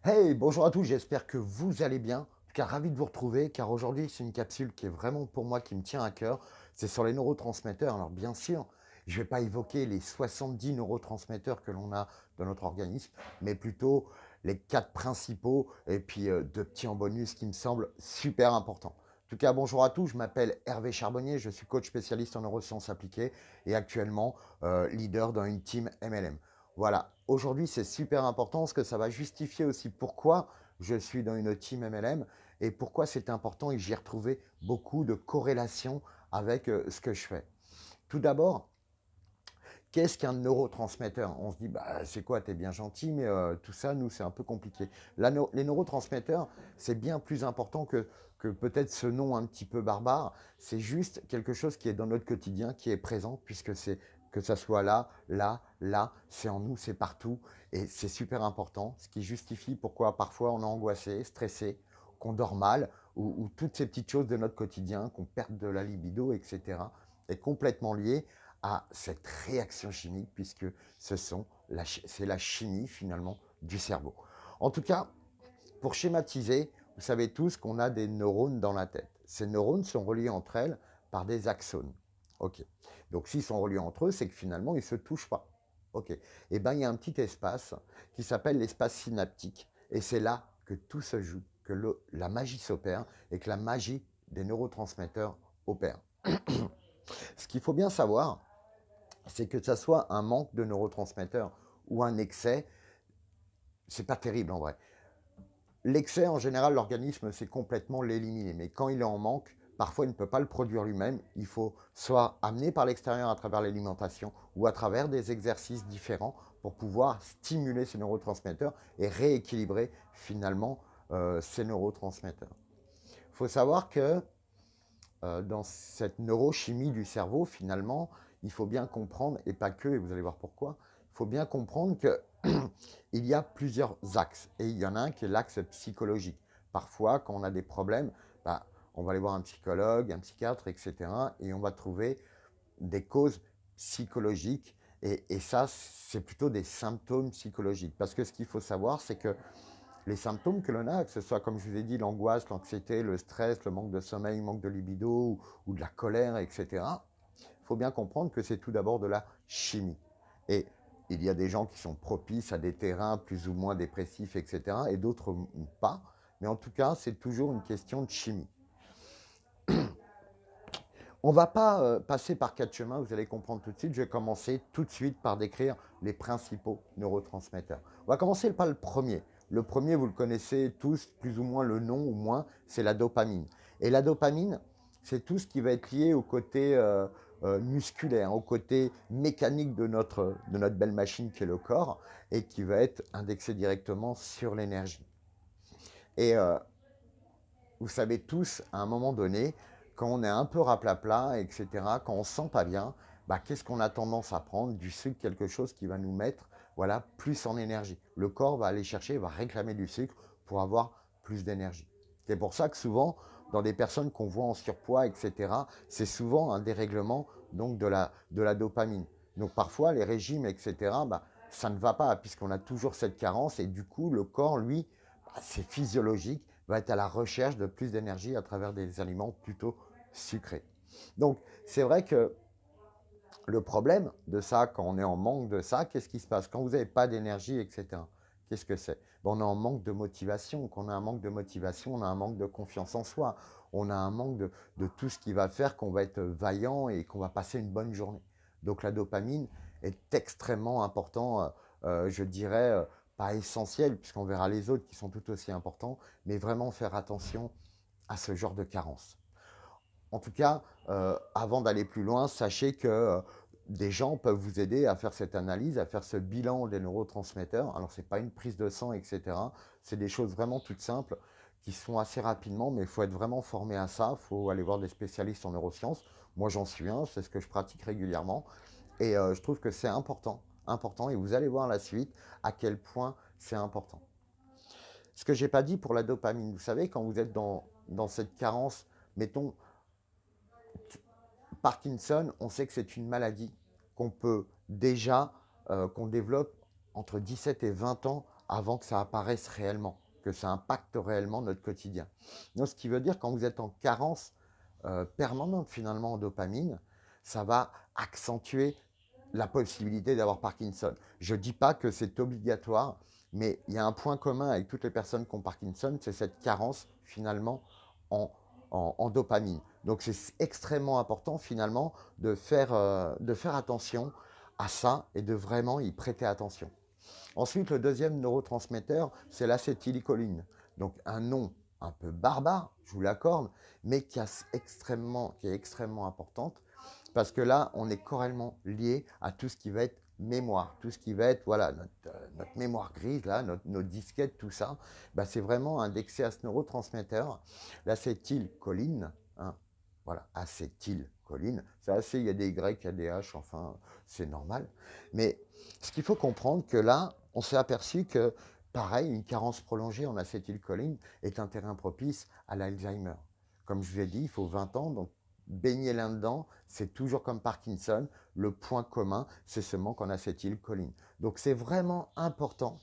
Hey, bonjour à tous, j'espère que vous allez bien. En tout cas, ravi de vous retrouver car aujourd'hui, c'est une capsule qui est vraiment pour moi qui me tient à cœur. C'est sur les neurotransmetteurs. Alors, bien sûr, je ne vais pas évoquer les 70 neurotransmetteurs que l'on a dans notre organisme, mais plutôt les quatre principaux et puis deux petits en bonus qui me semblent super importants. En tout cas, bonjour à tous, je m'appelle Hervé Charbonnier, je suis coach spécialiste en neurosciences appliquées et actuellement leader dans une team MLM. Voilà, aujourd'hui c'est super important parce que ça va justifier aussi pourquoi je suis dans une team MLM et pourquoi c'est important et j'y ai retrouvé beaucoup de corrélations avec ce que je fais. Tout d'abord, qu'est-ce qu'un neurotransmetteur? On se dit, bah, c'est quoi, t'es bien gentil, mais tout ça, nous, c'est un peu compliqué. Les neurotransmetteurs, c'est bien plus important que peut-être ce nom un petit peu barbare. C'est juste quelque chose qui est dans notre quotidien, qui est présent, puisque c'est que ça soit là, là, là, c'est en nous, c'est partout. Et c'est super important, ce qui justifie pourquoi parfois on est angoissé, stressé, qu'on dort mal, ou toutes ces petites choses de notre quotidien, qu'on perde de la libido, etc., est complètement lié à cette réaction chimique, puisque c'est la chimie finalement du cerveau. En tout cas, pour schématiser, vous savez tous qu'on a des neurones dans la tête. Ces neurones sont reliés entre elles par des axones. Ok. Donc s'ils sont reliés entre eux, c'est que finalement ils ne se touchent pas. Ok. Et bien il y a un petit espace qui s'appelle l'espace synaptique, et c'est là que tout se joue, que la magie s'opère et que la magie des neurotransmetteurs opère. Ce qu'il faut bien savoir, c'est que ça soit un manque de neurotransmetteurs ou un excès, c'est pas terrible en vrai. L'excès, en général, l'organisme sait complètement l'éliminer, mais quand il est en manque, parfois il ne peut pas le produire lui-même. Il faut soit amener par l'extérieur à travers l'alimentation ou à travers des exercices différents pour pouvoir stimuler ces neurotransmetteurs et rééquilibrer finalement ces neurotransmetteurs. Il faut savoir que dans cette neurochimie du cerveau, finalement, il faut bien comprendre, et pas que, et vous allez voir pourquoi, il faut bien comprendre qu'il y a plusieurs axes. Et il y en a un qui est l'axe psychologique. Parfois, quand on a des problèmes, bah, on va aller voir un psychologue, un psychiatre, etc. Et on va trouver des causes psychologiques. Et ça, c'est plutôt des symptômes psychologiques. Parce que ce qu'il faut savoir, c'est que les symptômes que l'on a, que ce soit, comme je vous ai dit, l'angoisse, l'anxiété, le stress, le manque de sommeil, le manque de libido ou de la colère, etc., il faut bien comprendre que c'est tout d'abord de la chimie. Et il y a des gens qui sont propices à des terrains plus ou moins dépressifs, etc., et d'autres pas. Mais en tout cas, c'est toujours une question de chimie. On ne va pas passer par quatre chemins, vous allez comprendre tout de suite. Je vais commencer tout de suite par décrire les principaux neurotransmetteurs. On va commencer par le premier. Le premier, vous le connaissez tous, plus ou moins le nom ou moins, c'est la dopamine. Et la dopamine, c'est tout ce qui va être lié au côté musculaire, au côté mécanique de notre belle machine qui est le corps et qui va être indexé directement sur l'énergie. Et vous savez tous, à un moment donné, quand on est un peu raplapla, etc., quand on ne se sent pas bien, bah, qu'est-ce qu'on a tendance à prendre? Du sucre, quelque chose qui va nous mettre voilà, plus en énergie. Le corps va aller chercher, va réclamer du sucre pour avoir plus d'énergie. C'est pour ça que souvent, dans des personnes qu'on voit en surpoids, etc., c'est souvent un dérèglement donc, de la dopamine. Donc parfois, les régimes, etc., bah, ça ne va pas puisqu'on a toujours cette carence et du coup, le corps, lui, bah, c'est physiologique, va être à la recherche de plus d'énergie à travers des aliments plutôt sucrés. Donc, c'est vrai que le problème de ça, quand on est en manque de ça, qu'est-ce qui se passe? Quand vous n'avez pas d'énergie, etc., qu'est-ce que c'est? On est en manque de motivation. Quand on a un manque de motivation, on a un manque de confiance en soi. On a un manque de tout ce qui va faire qu'on va être vaillant et qu'on va passer une bonne journée. Donc la dopamine est extrêmement important, je dirais, pas essentiel, puisqu'on verra les autres qui sont tout aussi importants, mais vraiment faire attention à ce genre de carence. En tout cas, avant d'aller plus loin, sachez que des gens peuvent vous aider à faire cette analyse, à faire ce bilan des neurotransmetteurs. Alors, ce n'est pas une prise de sang, etc. C'est des choses vraiment toutes simples qui se font assez rapidement, mais il faut être vraiment formé à ça. Il faut aller voir des spécialistes en neurosciences. Moi, j'en suis un, c'est ce que je pratique régulièrement. Et je trouve que c'est important, important. Et vous allez voir la suite à quel point c'est important. Ce que je n'ai pas dit pour la dopamine, vous savez, quand vous êtes dans cette carence, mettons, Parkinson, on sait que c'est une maladie qu'on peut déjà, qu'on développe entre 17 et 20 ans avant que ça apparaisse réellement, que ça impacte réellement notre quotidien. Donc, ce qui veut dire quand vous êtes en carence permanente finalement en dopamine, ça va accentuer la possibilité d'avoir Parkinson. Je ne dis pas que c'est obligatoire, mais il y a un point commun avec toutes les personnes qui ont Parkinson, c'est cette carence finalement en, en dopamine. Donc c'est extrêmement important finalement de faire attention à ça et de vraiment y prêter attention. Ensuite, le deuxième neurotransmetteur, c'est l'acétylcholine. Donc un nom un peu barbare, je vous l'accorde, mais qui est extrêmement importante parce que là, on est corrélement lié à tout ce qui va être mémoire, tout ce qui va être voilà, notre mémoire grise, là, nos disquettes, tout ça, bah, c'est vraiment indexé à ce neurotransmetteur, l'acétylcholine. Hein, voilà, acétylcholine. C'est assez, il y a des Y, il y a des H, enfin, c'est normal. Mais ce qu'il faut comprendre, que là, on s'est aperçu que, pareil, une carence prolongée en acétylcholine est un terrain propice à l'Alzheimer. Comme je vous ai dit, il faut 20 ans, donc baigner là-dedans, c'est toujours comme Parkinson. Le point commun, c'est ce manque en acétylcholine. Donc c'est vraiment important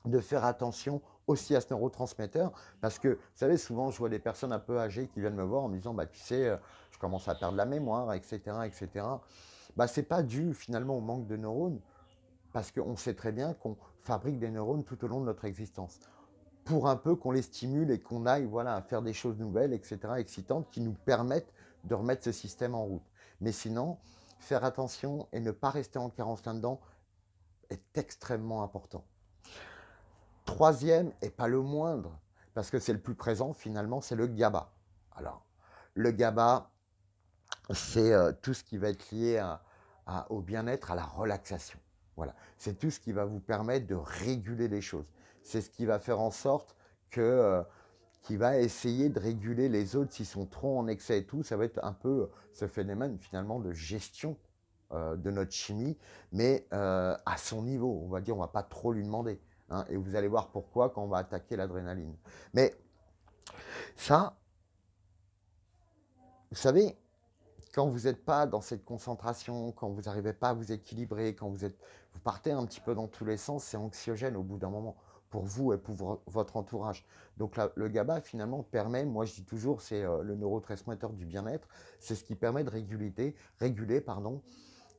de faire attention aussi à ce neurotransmetteur parce que, vous savez, souvent je vois des personnes un peu âgées qui viennent me voir en me disant, bah, tu sais, je commence à perdre la mémoire, etc. etc. Bah, ce n'est pas dû finalement au manque de neurones parce qu'on sait très bien qu'on fabrique des neurones tout au long de notre existence pour un peu qu'on les stimule et qu'on aille voilà, à faire des choses nouvelles, etc., excitantes, qui nous permettent de remettre ce système en route. Mais sinon, faire attention et ne pas rester en carence là-dedans est extrêmement important. Troisième, et pas le moindre, parce que c'est le plus présent finalement, c'est le GABA. Alors, le GABA, c'est tout ce qui va être lié au bien-être, à la relaxation. Voilà, c'est tout ce qui va vous permettre de réguler les choses. C'est ce qui va faire en sorte que qui va essayer de réguler les autres s'ils sont trop en excès et tout. Ça va être un peu ce phénomène finalement de gestion de notre chimie, mais à son niveau. On va dire, on ne va pas trop lui demander. Hein, et vous allez voir pourquoi quand on va attaquer l'adrénaline. Mais ça, vous savez, quand vous n'êtes pas dans cette concentration, quand vous n'arrivez pas à vous équilibrer, quand vous partez un petit peu dans tous les sens, c'est anxiogène au bout d'un moment pour vous et pour votre entourage. Donc là, le GABA finalement permet, moi je dis toujours, c'est le neurotransmetteur du bien-être, c'est ce qui permet de réguler pardon.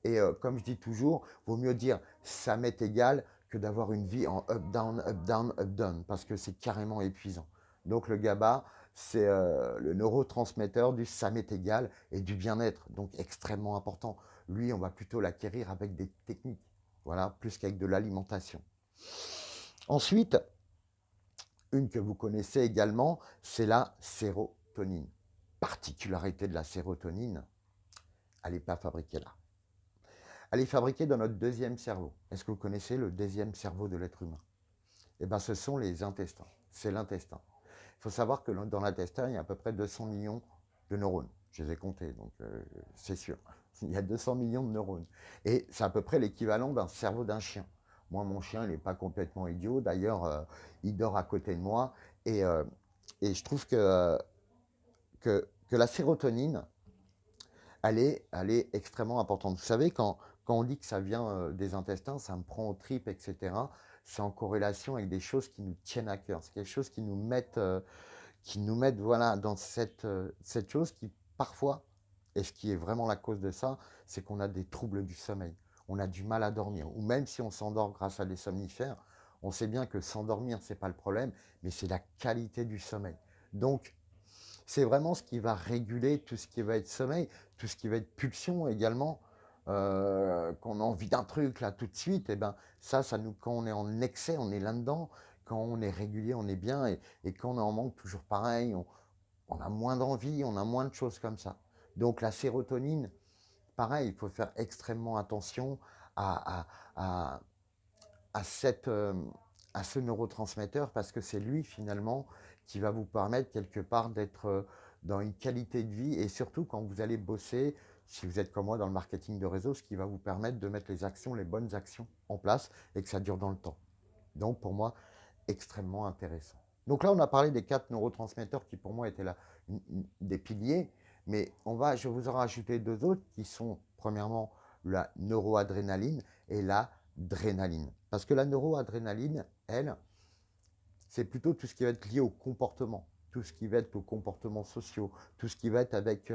Et comme je dis toujours, vaut mieux dire ça m'est égal que d'avoir une vie en up down up down up down parce que c'est carrément épuisant. Donc le GABA, c'est le neurotransmetteur du ça m'est égal et du bien-être, donc extrêmement important. Lui, on va plutôt l'acquérir avec des techniques, voilà, plus qu'avec de l'alimentation. Ensuite, une que vous connaissez également, c'est la sérotonine. Particularité de la sérotonine, elle n'est pas fabriquée là. Elle est fabriquée dans notre deuxième cerveau. Est-ce que vous connaissez le deuxième cerveau de l'être humain? Eh bien, ce sont les intestins. C'est l'intestin. Il faut savoir que dans l'intestin, il y a à peu près 200 millions de neurones. Je les ai comptés, donc c'est sûr. Il y a 200 millions de neurones. Et c'est à peu près l'équivalent d'un cerveau d'un chien. Moi, mon chien, il n'est pas complètement idiot. D'ailleurs, il dort à côté de moi. Et, euh, et je trouve que la sérotonine, elle est extrêmement importante. Vous savez, quand on dit que ça vient des intestins, ça me prend aux tripes, etc., c'est en corrélation avec des choses qui nous tiennent à cœur. C'est quelque chose qui nous mettent voilà, dans cette chose qui, parfois, et ce qui est vraiment la cause de ça, c'est qu'on a des troubles du sommeil. On a du mal à dormir. Ou même si on s'endort grâce à des somnifères, on sait bien que s'endormir, ce n'est pas le problème, mais c'est la qualité du sommeil. Donc, c'est vraiment ce qui va réguler tout ce qui va être sommeil, tout ce qui va être pulsion également. Qu'on a envie d'un truc là tout de suite, et ben ça nous, quand on est en excès, on est là-dedans. Quand on est régulier, on est bien, et quand on est en manque, toujours pareil, on a moins d'envie, on a moins de choses comme ça. Donc la sérotonine, pareil, il faut faire extrêmement attention à, à, à, cette, à ce neurotransmetteur parce que c'est lui finalement qui va vous permettre quelque part d'être dans une qualité de vie et surtout quand vous allez bosser, si vous êtes comme moi dans le marketing de réseau, ce qui va vous permettre de mettre les actions, les bonnes actions en place et que ça dure dans le temps. Donc pour moi, extrêmement intéressant. Donc là, on a parlé des 4 neurotransmetteurs qui pour moi étaient là, des piliers, mais je vous en rajouter 2 autres qui sont premièrement la neuroadrénaline et la adrénaline. Parce que la neuroadrénaline, elle, c'est plutôt tout ce qui va être lié au comportement, tout ce qui va être aux comportements sociaux, tout ce qui va être avec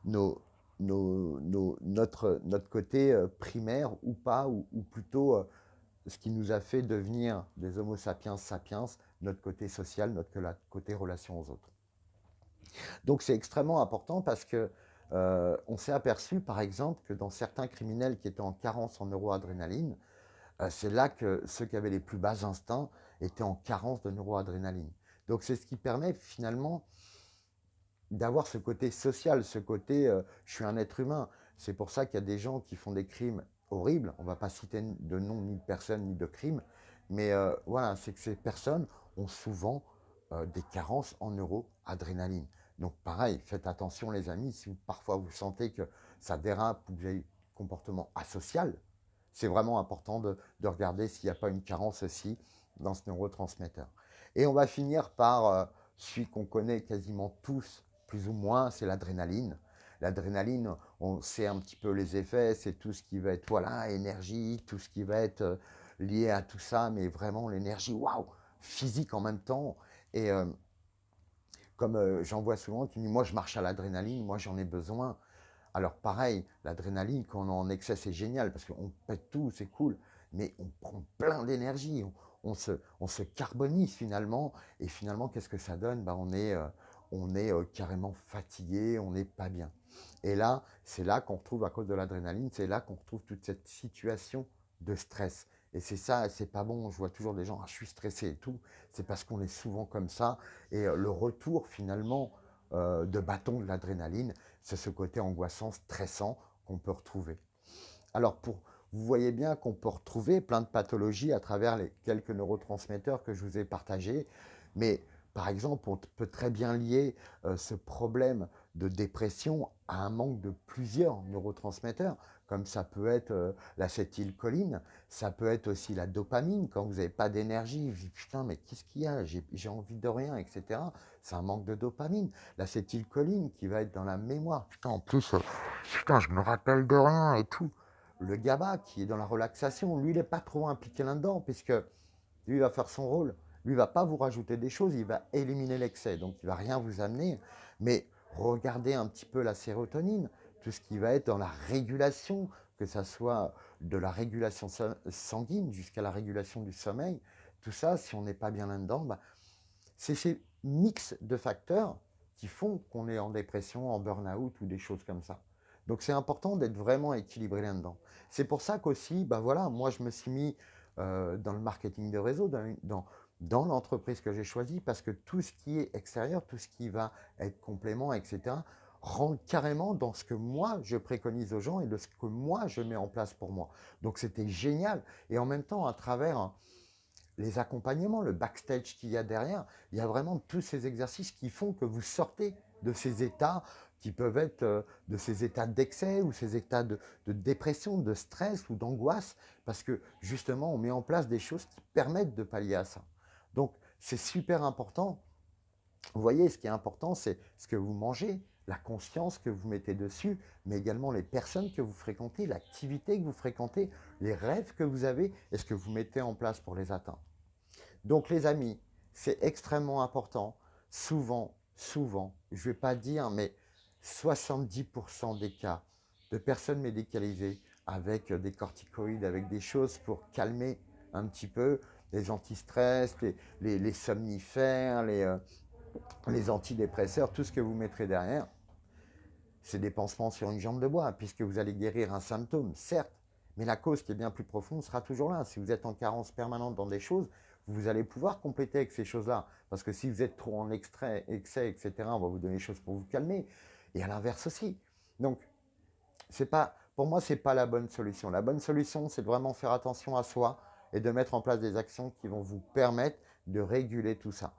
nos, notre côté primaire ou pas, ou plutôt ce qui nous a fait devenir des Homo sapiens sapiens, notre côté social, notre côté relation aux autres. Donc c'est extrêmement important parce que on s'est aperçu, par exemple, que dans certains criminels qui étaient en carence en neuroadrénaline, c'est là que ceux qui avaient les plus bas instincts étaient en carence de neuroadrénaline. Donc c'est ce qui permet finalement d'avoir ce côté social, ce côté je suis un être humain. C'est pour ça qu'il y a des gens qui font des crimes horribles. On ne va pas citer de nom ni de personne ni de crime, mais voilà, c'est que ces personnes ont souvent des carences en neuroadrénaline. Donc pareil, faites attention les amis, si parfois vous sentez que ça dérape ou que vous avez un comportement asocial, c'est vraiment important de regarder s'il n'y a pas une carence aussi dans ce neurotransmetteur. Et on va finir par celui qu'on connaît quasiment tous, plus ou moins, c'est l'adrénaline. L'adrénaline, on sait un petit peu les effets, c'est tout ce qui va être, voilà, énergie, tout ce qui va être lié à tout ça, mais vraiment l'énergie, waouh, physique en même temps. Et comme j'en vois souvent qui disent, moi je marche à l'adrénaline, moi j'en ai besoin. Alors pareil, l'adrénaline, quand on est en excès, c'est génial parce qu'on pète tout, c'est cool, mais on prend plein d'énergie, on se carbonise finalement, et finalement, qu'est-ce que ça donne? On est carrément fatigué, on n'est pas bien. Et là, c'est là qu'on retrouve, à cause de l'adrénaline, c'est là qu'on retrouve toute cette situation de stress. Et c'est ça, c'est pas bon. Je vois toujours des gens, ah, je suis stressé et tout. C'est parce qu'on est souvent comme ça. Et le retour finalement de bâton de l'adrénaline, c'est ce côté angoissant, stressant qu'on peut retrouver. Alors, vous voyez bien qu'on peut retrouver plein de pathologies à travers les quelques neurotransmetteurs que je vous ai partagés, mais par exemple, on peut très bien lier ce problème de dépression à un manque de plusieurs neurotransmetteurs, comme ça peut être l'acétylcholine, ça peut être aussi la dopamine, quand vous n'avez pas d'énergie, vous dites putain, mais qu'est-ce qu'il y a, j'ai envie de rien, etc. C'est un manque de dopamine. L'acétylcholine qui va être dans la mémoire, putain, en plus, putain, je me rappelle de rien et tout. Le GABA qui est dans la relaxation, lui, il n'est pas trop impliqué là-dedans, puisque lui, il va faire son rôle. Lui, il ne va pas vous rajouter des choses, il va éliminer l'excès, donc il ne va rien vous amener. Mais regardez un petit peu la sérotonine, tout ce qui va être dans la régulation, que ce soit de la régulation sanguine jusqu'à la régulation du sommeil. Tout ça, si on n'est pas bien là-dedans, bah, c'est ces mix de facteurs qui font qu'on est en dépression, en burn-out ou des choses comme ça. Donc c'est important d'être vraiment équilibré là-dedans. C'est pour ça qu'aussi, bah voilà, moi je me suis mis dans le marketing de réseau, dans l'entreprise que j'ai choisie, parce que tout ce qui est extérieur, tout ce qui va être complément, etc., rentre carrément dans ce que moi je préconise aux gens et de ce que moi je mets en place pour moi. Donc c'était génial. Et en même temps, à travers les accompagnements, le backstage qu'il y a derrière, il y a vraiment tous ces exercices qui font que vous sortez de ces états qui peuvent être de ces états d'excès ou ces états de dépression, de stress ou d'angoisse, parce que justement, on met en place des choses qui permettent de pallier à ça. Donc, c'est super important. Vous voyez, ce qui est important, c'est ce que vous mangez, la conscience que vous mettez dessus, mais également les personnes que vous fréquentez, l'activité que vous fréquentez, les rêves que vous avez et ce que vous mettez en place pour les atteindre. Donc les amis, c'est extrêmement important. Souvent, je ne vais pas dire, mais 70% des cas de personnes médicalisées avec des corticoïdes, avec des choses pour calmer un petit peu les antistress, les somnifères, les antidépresseurs, tout ce que vous mettrez derrière, c'est des pansements sur une jambe de bois, puisque vous allez guérir un symptôme, certes, mais la cause qui est bien plus profonde sera toujours là. Si vous êtes en carence permanente dans des choses, vous allez pouvoir compléter avec ces choses-là. Parce que si vous êtes trop en excès, etc., on va vous donner des choses pour vous calmer. Et à l'inverse aussi. Donc, pour moi, ce n'est pas la bonne solution. La bonne solution, c'est de vraiment faire attention à soi et de mettre en place des actions qui vont vous permettre de réguler tout ça.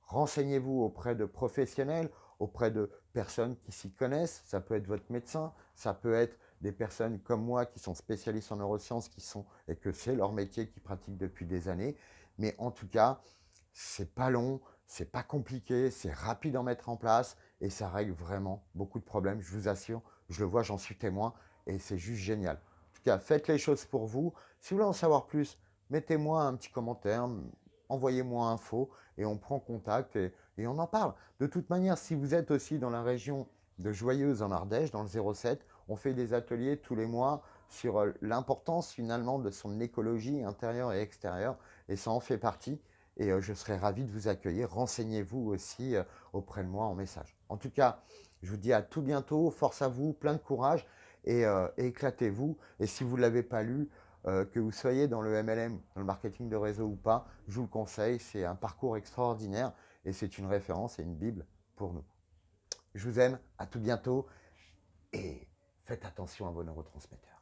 Renseignez-vous auprès de professionnels, auprès de personnes qui s'y connaissent. Ça peut être votre médecin, ça peut être des personnes comme moi qui sont spécialistes en neurosciences et que c'est leur métier, qui pratiquent depuis des années. Mais en tout cas, c'est pas long, c'est pas compliqué, c'est rapide à mettre en place et ça règle vraiment beaucoup de problèmes. Je vous assure, je le vois, j'en suis témoin et c'est juste génial. En tout cas, faites les choses pour vous. Si vous voulez en savoir plus, mettez-moi un petit commentaire, envoyez-moi info et on prend contact et on en parle. De toute manière, si vous êtes aussi dans la région de Joyeuse en Ardèche, dans le 07, on fait des ateliers tous les mois sur l'importance finalement de son écologie intérieure et extérieure et ça en fait partie. Et je serai ravi de vous accueillir. Renseignez-vous aussi auprès de moi en message. En tout cas, je vous dis à tout bientôt. Force à vous, plein de courage et éclatez-vous. Et si vous ne l'avez pas lu, que vous soyez dans le MLM, dans le marketing de réseau ou pas, je vous le conseille. C'est un parcours extraordinaire et c'est une référence et une Bible pour nous. Je vous aime. À tout bientôt et faites attention à vos neurotransmetteurs.